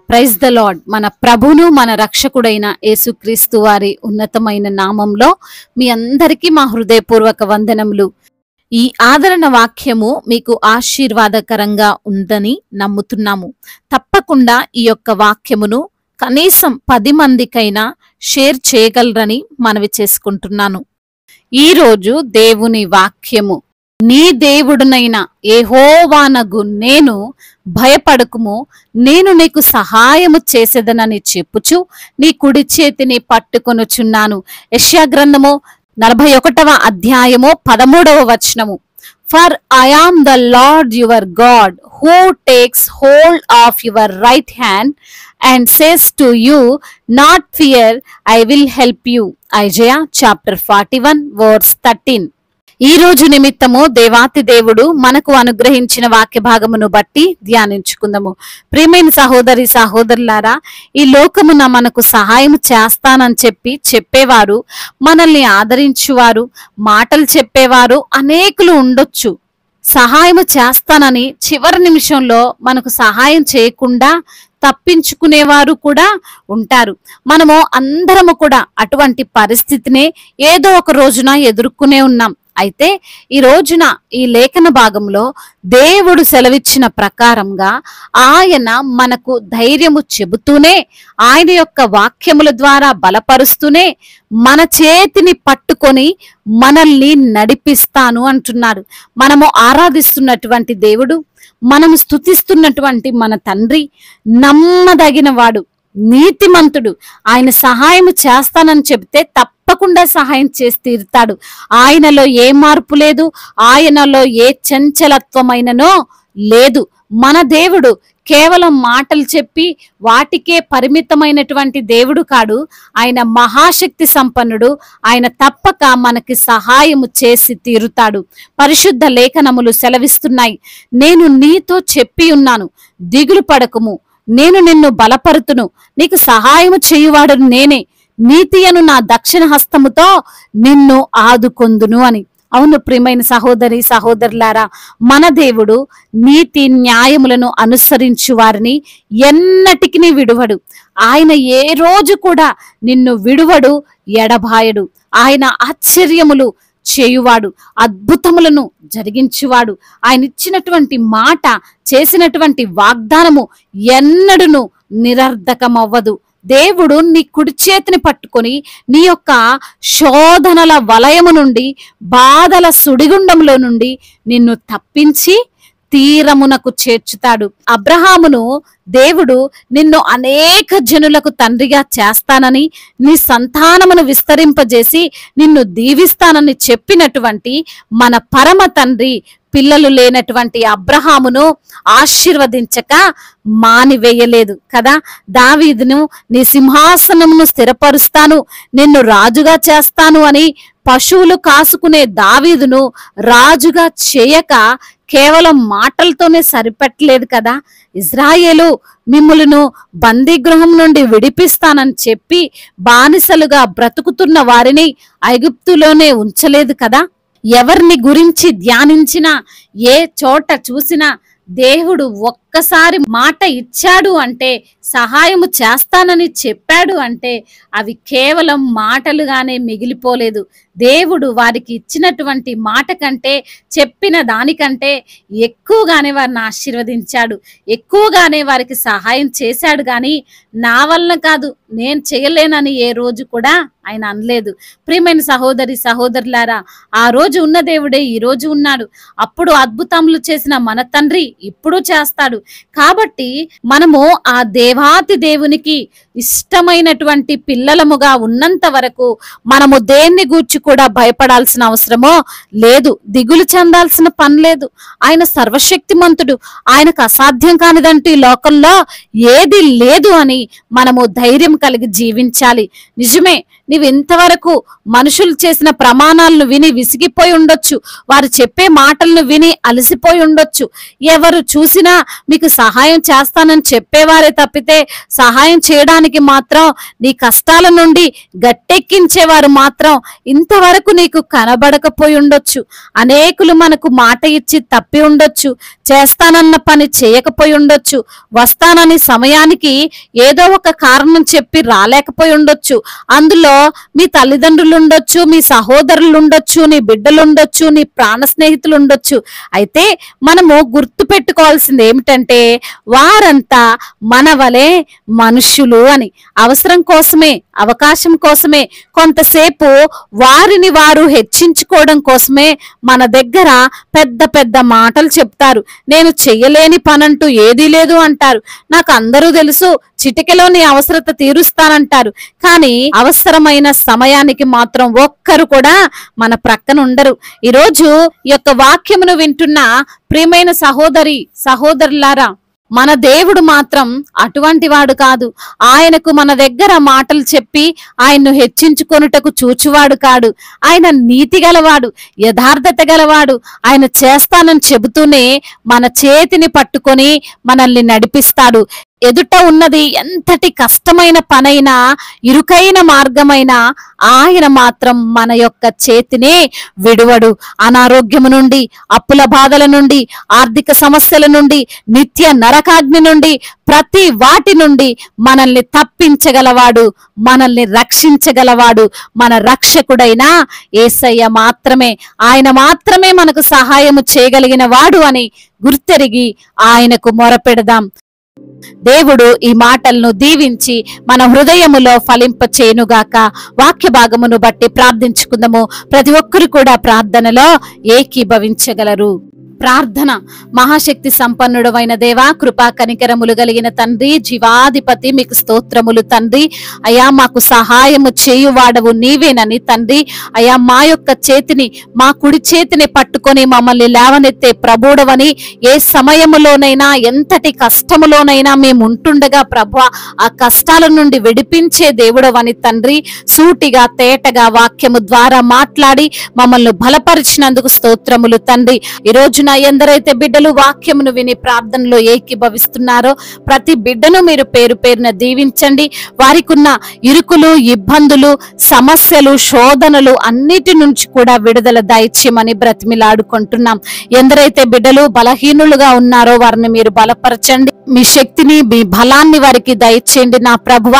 Praise the lord. మన ప్రభును మన రక్షకుడైన యేసుక్రీస్తు వారి ఉన్నతమైన నామంలో మీ అందరికీ మా హృదయపూర్వక వందనములు. ఈ ఆదరణ వాక్యము మీకు ఆశీర్వాదకరంగా ఉందని నమ్ముతున్నాము. తప్పకుండా ఈ యొక్క వాక్యమును కనీసం 10 మందికైనా షేర్ చేయగలరని మనవి చేసుకుంటున్నాను. ఈరోజు దేవుని వాక్యము, నీ దేవుడునైన యెహోవానగు నేను, భయపడకుము, నేను నీకు సహాయము చేసేదనని చెప్పుచు నీ కుడి చేతిని పట్టుకొనుచున్నాను. యెషయా గ్రంథము 41వ అధ్యాయము 13వ వచనము. For I am the Lord your God, who takes hold of your right hand and says to you, not fear, I will help you. Isaiah chapter 41 verse 13. ఈ రోజు నిమిత్తము దేవాతి దేవుడు మనకు అనుగ్రహించిన వాక్య భాగమును బట్టి ధ్యానించుకుందాము. ప్రియమైన సహోదరి సహోదరులారా, ఈ లోకమున మనకు సహాయం చేస్తానని చెప్పేవారు, మనల్ని ఆదరించువారు, మాటలు చెప్పేవారు అనేకులు ఉండొచ్చు. సహాయం చేస్తానని చివరి నిమిషంలో మనకు సహాయం చేయకుండా తప్పించుకునేవారు కూడా ఉంటారు. మనము అందరము కూడా అటువంటి పరిస్థితిని ఏదో ఒక రోజున ఎదుర్కొనే ఉన్నాం. అయితే ఈ రోజున ఈ లేఖన భాగంలో దేవుడు సెలవిచ్చిన ప్రకారంగా ఆయన మనకు ధైర్యము చెబుతూనే, ఆయన యొక్క వాక్యముల ద్వారా బలపరుస్తూనే మన చేతిని పట్టుకొని మనల్ని నడిపిస్తాను అంటున్నాడు. మనము ఆరాధిస్తున్నటువంటి దేవుడు, మనము స్తుతిస్తున్నటువంటి మన తండ్రి నమ్మదగిన వాడు, నీతిమంతుడు. ఆయన సహాయం చేస్తానని చెబితే తప్పకుండా సహాయం చేసి తీరుతాడు. ఆయనలో ఏ మార్పు లేదు, ఆయనలో ఏ చంచలత్వమైననో లేదు. మన దేవుడు కేవలం మాటలు చెప్పి వాటికే పరిమితమైనటువంటి దేవుడు కాడు. ఆయన మహాశక్తి సంపన్నుడు. ఆయన తప్పక మనకి సహాయము చేసి తీరుతాడు. పరిశుద్ధ లేఖనములు సెలవిస్తున్నాయి, నేను నీతో చెప్పి ఉన్నాను, దిగులు పడకుము, నేను నిన్ను బలపరుతును, నీకు సహాయము చేయువాడు నేనే, నీతి అను నా దక్షిణ హస్తముతో నిన్ను ఆదుకొందును అని. అవును ప్రియమైన సహోదరి సహోదరులారా, మన దేవుడు నీతి న్యాయములను అనుసరించు వారిని ఎన్నటికి విడువడు. ఆయన ఏ రోజు కూడా నిన్ను విడువడు, ఎడబాయడు. ఆయన ఆశ్చర్యములు చేయువాడు, అద్భుతములను జరిగించువాడు. ఆయన ఇచ్చినటువంటి మాట, చేసినటువంటి వాగ్దానము ఎన్నడును నిరర్ధకమవ్వదు. దేవుడు నీ కుడి చేతిని పట్టుకొని నీ యొక్క శోధనల వలయము నుండి, బాధల సుడిగుండంలో నుండి నిన్ను తప్పించి తీరమునకు చేర్చుతాడు. అబ్రహామును దేవుడు నిన్ను అనేక జనులకు తండ్రిగా చేస్తానని, నీ సంతానమును విస్తరింపజేసి నిన్ను దీవిస్తానని చెప్పినటువంటి మన పరమ తండ్రి పిల్లలు లేనటువంటి అబ్రహామును ఆశీర్వదించక మానివేయలేదు కదా. దావీదును నీ సింహాసనమును స్థిరపరుస్తాను, నిన్ను రాజుగా చేస్తాను అని పశువులు కాసుకునే దావీదును రాజుగా చేయక కేవలం మాటలతోనే సరిపెట్టలేదు కదా. ఇజ్రాయేలు మిమ్ములను బందీగృహం నుండి విడిపిస్తానని చెప్పి బానిసలుగా బ్రతుకుతున్న వారిని ఐగుప్తులోనే ఉంచలేదు కదా. ఎవరిని గురించి ధ్యానించినా, ఏ చోట చూసినా దేవుడు ఒక్కసారి మాట ఇచ్చాడు అంటే, సహాయము చేస్తానని చెప్పాడు అంటే అవి కేవలం మాటలుగానే మిగిలిపోలేదు. దేవుడు వారికి ఇచ్చినటువంటి మాట కంటే, చెప్పిన దానికంటే ఎక్కువగానే వారిని ఆశీర్వదించాడు, ఎక్కువగానే వారికి సహాయం చేశాడు. కానీ నా వలన కాదు, నేను చేయలేనని ఏ రోజు కూడా ఆయన అనలేదు. ప్రియమైన సహోదరి సహోదరులారా, ఆ రోజు ఉన్న దేవుడే ఈ రోజు ఉన్నాడు. అప్పుడు అద్భుతములు చేసిన మన తండ్రి ఇప్పుడు చేస్తాడు. కాబట్టి మనము ఆ దేవాతి దేవునికి ఇష్టమైనటువంటి పిల్లలముగా ఉన్నంత వరకు మనము దేన్ని గూర్చి కూడా భయపడాల్సిన అవసరమో లేదు, దిగులు చెందాల్సిన పని లేదు. ఆయన సర్వశక్తిమంతుడు, ఆయనకు అసాధ్యం కానిదంటూ ఈ లోకంలో ఏది లేదు అని మనము ధైర్యం కలిగి జీవించాలి. నిజమే, నీవు ఇంతవరకు మనుషులు చేసిన ప్రమాణాలను విని విసిగిపోయి ఉండొచ్చు, వారు చెప్పే మాటలను విని అలసిపోయి ఉండొచ్చు. ఎవరు చూసినా మీకు సహాయం చేస్తానని చెప్పేవారే తప్పితే సహాయం చేయడానికి మాత్రం నీ కష్టాల నుండి గట్టెక్కించేవారు మాత్రం ఇంతవరకు నీకు కనబడకపోయి ఉండొచ్చు. అనేకులు మనకు మాట ఇచ్చి తప్పి ఉండొచ్చు, చేస్తానన్న పని చేయకపోయి ఉండొచ్చు, వస్తానని సమయానికి ఏదో ఒక కారణం చెప్పి రాలేకపోయి ఉండొచ్చు. అందులో మీ తల్లిదండ్రులు ఉండొచ్చు, మీ సహోదరులు ఉండొచ్చు, నీ బిడ్డలు ఉండొచ్చు, నీ ప్రాణ స్నేహితులు ఉండొచ్చు. అయితే మనము గుర్తు పెట్టుకోవాల్సింది ఏమిటంటే వారంతా మన వలె మనుష్యులు అని. అవసరం కోసమే, అవకాశం కోసమే, కొంతసేపు వారిని వారు హెచ్చించుకోవడం కోసమే మన దగ్గర పెద్ద పెద్ద మాటలు చెప్తారు. నేను చెయ్యలేని పనంటూ ఏదీ లేదు అంటారు. నాకు అందరూ తెలుసు, చిటికెలో నీ అవసరత తీరుస్తానంటారు. కానీ అవసరమైన సమయానికి మాత్రం ఒక్కరు కూడా మన ప్రక్కన ఉండరు. ఈరోజు ఈ యొక్క వాక్యమును వింటున్న ప్రియమైన సహోదరి సహోదరులారా, మన దేవుడు మాత్రం అటువంటి వాడు కాదు. ఆయనకు మన దగ్గర మాటలు చెప్పి ఆయన్ను హెచ్చించుకొనుటకు చూచువాడు కాడు. ఆయన నీతి గలవాడు, యథార్థత గలవాడు. ఆయన చేస్తానని చెబుతూనే మన చేతిని పట్టుకొని మనల్ని నడిపిస్తాడు. ఎదుట ఉన్నది ఎంతటి కష్టమైన పనైనా, ఇరుకైన మార్గమైనా ఆయన మాత్రం మన యొక్క చేతినే విడువడు. అనారోగ్యము నుండి, అప్పుల బాధల నుండి, ఆర్థిక సమస్యల నుండి, నిత్య నరకాగ్ని నుండి, ప్రతి వాటి నుండి మనల్ని తప్పించగలవాడు, మనల్ని రక్షించగలవాడు మన రక్షకుడైన యేసయ్య మాత్రమే. ఆయన మాత్రమే మనకు సహాయము చేయగలిగిన వాడు అని గుర్తెరిగి ఆయనకు మొరపెడదాం. దేవుడు ఈ మాటలను దీవించి మన హృదయములో ఫలింప చేయునుగాక. వాక్య భాగమును బట్టి ప్రార్థించుకుందాము. ప్రతి ఒక్కరు కూడా ప్రార్థనలో ఏకీభవించగలరు. ప్రార్థన. మహాశక్తి సంపన్నుడవైన దేవా, కృపా కనికరములు కలిగిన తండ్రి, జీవాధిపతి, మీకు స్తోత్రములు తండ్రి. అయా మాకు సహాయము చేయువాడవు నీవేనని తండ్రి. అయా మా యొక్క చేతిని, మా కుడి చేతిని పట్టుకొని మమ్మల్ని లేవనెత్తే ప్రభుడవని, ఏ సమయములోనైనా ఎంతటి కష్టములోనైనా మేము ఉంటుండగా ప్రభువా ఆ కష్టాల నుండి విడిపించే దేవుడవని తండ్రి. సూటిగా తేటగా వాక్యము ద్వారా మాట్లాడి మమ్మల్ని బలపరిచినందుకు స్తోత్రములు తండ్రి. ఈ రోజు ఎందరైతే బిడ్డలు వాక్యమును విని ప్రార్థనలో ఏకీభవిస్తున్నారో ప్రతి బిడ్డను మీరు పేరు పేరున దీవించండి. వారికి ఉన్న ఇరుకులు, ఇబ్బందులు, సమస్యలు, శోధనలు అన్నిటి నుంచి కూడా విడుదల దయచేయమని బ్రతిమిలాడుకుంటున్నాం. ఎందరైతే బిడ్డలు బలహీనులుగా ఉన్నారో వారిని మీరు బలపరచండి. మీ శక్తిని, మీ బలాన్ని వారికి దయచేయండి. నా ప్రభువ,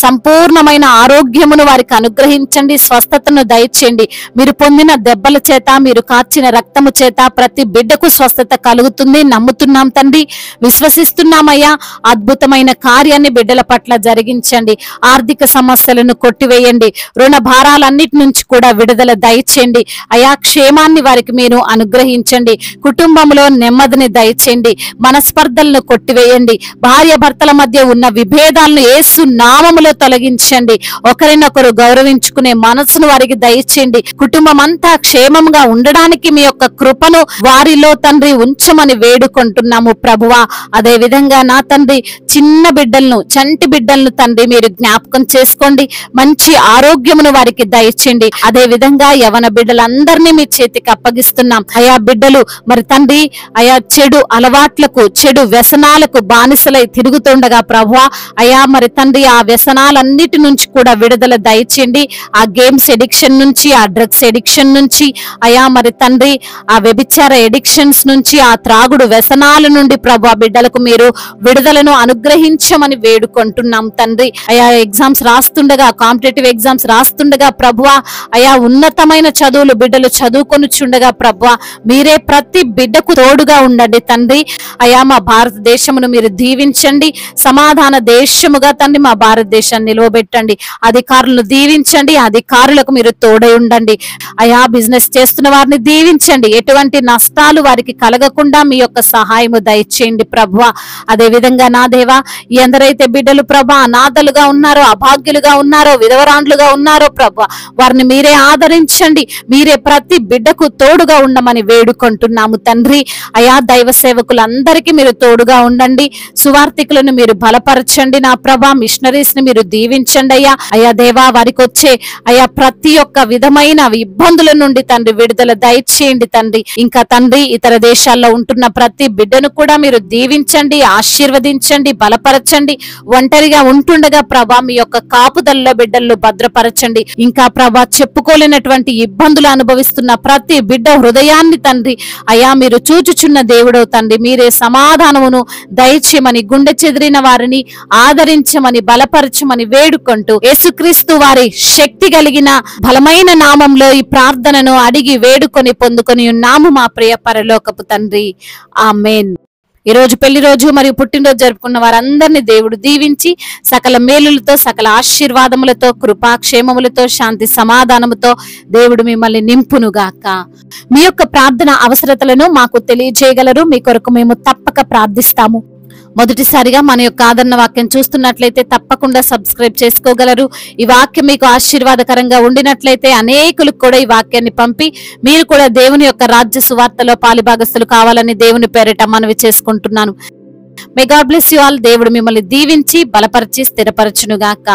సంపూర్ణమైన ఆరోగ్యమును వారికి అనుగ్రహించండి, స్వస్థతను దయచేయండి. మీరు పొందిన దెబ్బల చేత, మీరు కార్చిన రక్తము చేత ప్రతి బిడ్డకు స్వస్థత కలుగుతుంది. నమ్ముతున్నాం తండ్రి, విశ్వసిస్తున్నామయ్యా. అద్భుతమైన కార్యాన్ని బిడ్డల పట్ల జరిగించండి. ఆర్థిక సమస్యలను కొట్టివేయండి. రుణ భారాలన్నిటి నుంచి కూడా విడుదల దయచేయండి. అయా క్షేమాన్ని వారికి మీరు అనుగ్రహించండి. కుటుంబంలో నెమ్మదిని దయచేయండి. మనస్పర్ధలను కొట్టివేయండి. భార్య భర్తల మధ్య ఉన్న విభేదాలను యేసు నామములో తొలగించండి. ఒకరినొకరు గౌరవించుకునే మనసును వారికి దయచేయండి. కుటుంబం అంతా క్షేమంగా ఉండడానికి మీ యొక్క కృపను వారిలో తండ్రి ఉంచమని వేడుకుంటున్నాము ప్రభువా. అదే విధంగా నా తండ్రి, చిన్న బిడ్డలను, చంటి బిడ్డలను తండ్రి మీరు జ్ఞాపకం చేసుకోండి. మంచి ఆరోగ్యమును వారికి దయచేయండి. అదే విధంగా యవన బిడ్డలందరినీ మీ చేతికి అప్పగిస్తున్నాం. అయా బిడ్డలు మరి తండ్రి, అయా చెడు అలవాట్లకు, చెడు వ్యసనాలకు బానిసలై తిరుగుతుండగా ప్రభువా, అయా మరి తండ్రి ఆ వ్యసనాలన్నిటి నుంచి కూడా విడుదల దయచేయండి. ఆ గేమ్స్ ఎడిక్షన్ నుంచి, ఆ డ్రగ్స్ ఎడిక్షన్ నుంచి, అయా మరి తండ్రి ఆ వ్యభిచార ఎడిక్షన్స్ నుంచి, ఆ త్రాగుడు వ్యసనాల నుండి ప్రభు బిడ్డలకు మీరు విడుదలను అనుగ్రహించమని వేడుకుంటున్నాం తండ్రి. అయా ఎగ్జామ్స్ రాస్తుండగా, కాంపిటేటివ్ ఎగ్జామ్స్ రాస్తుండగా ప్రభువా, అయా ఉన్నతమైన చదువులు బిడ్డలు చదువుకొనుచుండగా ప్రభువా మీరే ప్రతి బిడ్డకు తోడుగా ఉండండి తండ్రి. అయా మా భారతదేశమును మీరు దీవించండి. సమాధాన దేశముగా తండ్రి మా భారతదేశాన్ని నిలవబెట్టండి. అధికారులను దీవించండి. అధికారులకు మీరు తోడై ఉండండి. అయా బిజినెస్ చేస్తున్న వారిని దీవించండి. ఎటువంటి నష్టాలు వారికి కలగకుండా మీ యొక్క సహాయము దయచేయండి ప్రభువా. అదే విధంగా నా దేవా, ఎందరైతే బిడ్డలు ప్రభా అనాథలుగా ఉన్నారో, అభాగ్యులుగా ఉన్నారో, విధవరాండ్లుగా ఉన్నారో ప్రభా, వారిని మీరే ఆదరించండి. మీరే ప్రతి బిడ్డకు తోడుగా ఉండమని వేడుకుంటున్నాము తండ్రి. అయా దైవ సేవకులందరికీ మీరు తోడుగా ఉండండి. సువార్థికులను మీరు బలపరచండి నా ప్రభా. మిషనరీస్ ని మీరు దీవించండి అయ్యా. అయా దేవా, వారికి వచ్చే అయా ప్రతి ఒక్క విధమైన ఇబ్బందుల నుండి తండ్రి విడుదల దయచేయండి తండ్రి. ఇంకా తండ్రి, ఇతర దేశాల్లో ఉంటున్న ప్రతి బిడ్డను కూడా మీరు దీవించండి, ఆశీర్వదించండి, బలపరచండి. ఒంటరిగా ఉంటుండగా ప్రభా మీ యొక్క కాపుదల్లో బిడ్డల్లో భద్రపరచండి. ఇంకా ప్రభా, చెప్పుకోలేనటువంటి ఇబ్బందులు అనుభవిస్తున్న ప్రతి బిడ్డ హృదయాన్ని తండ్రి అయా మీరు చూచుచున్న దేవుడవు తండ్రి. మీరే సమాధానమును దయచేయమని, గుండె చెదిరిన వారిని ఆదరించమని, బలపరచమని వేడుకుంటూ యేసుక్రీస్తు వారి శక్తి కలిగిన బలమైన నామంలో ఈ ప్రార్థనను అడిగి వేడుకొని పొందుకొని ఉన్నాము మా ప్రియ పరలోకపు తండ్రి. ఆమేన్. ఈ రోజు పెళ్లి రోజు మరియు పుట్టినరోజు జరుపుకున్న వారందరినీ దేవుడు దీవించి సకల మేలులతో, సకల ఆశీర్వాదములతో, కృపాక్షేమములతో, శాంతి సమాధానముతో దేవుడు మిమ్మల్ని నింపునుగాక. మీ యొక్క ప్రార్థన అవసరతలను మాకు తెలియజేయగలరు. మీ కొరకు మేము తప్పక ప్రార్థిస్తాము. మొదటిసారిగా మన యొక్క ఆదరణ వాక్యం చూస్తున్నట్లయితే తప్పకుండా సబ్స్క్రైబ్ చేసుకోగలరు. ఈ వాక్యం మీకు ఆశీర్వాదకరంగా ఉండినట్లయితే అనేకులకు కూడా ఈ వాక్యాన్ని పంపి మీరు కూడా దేవుని యొక్క రాజ్య సువార్తలో పాలిభాగస్తులు కావాలని దేవుని పేరిట మనవి చేసుకుంటున్నాను. May God bless you all. దేవుడు మిమ్మల్ని దీవించి బలపరిచి స్థిరపరచునుగాక.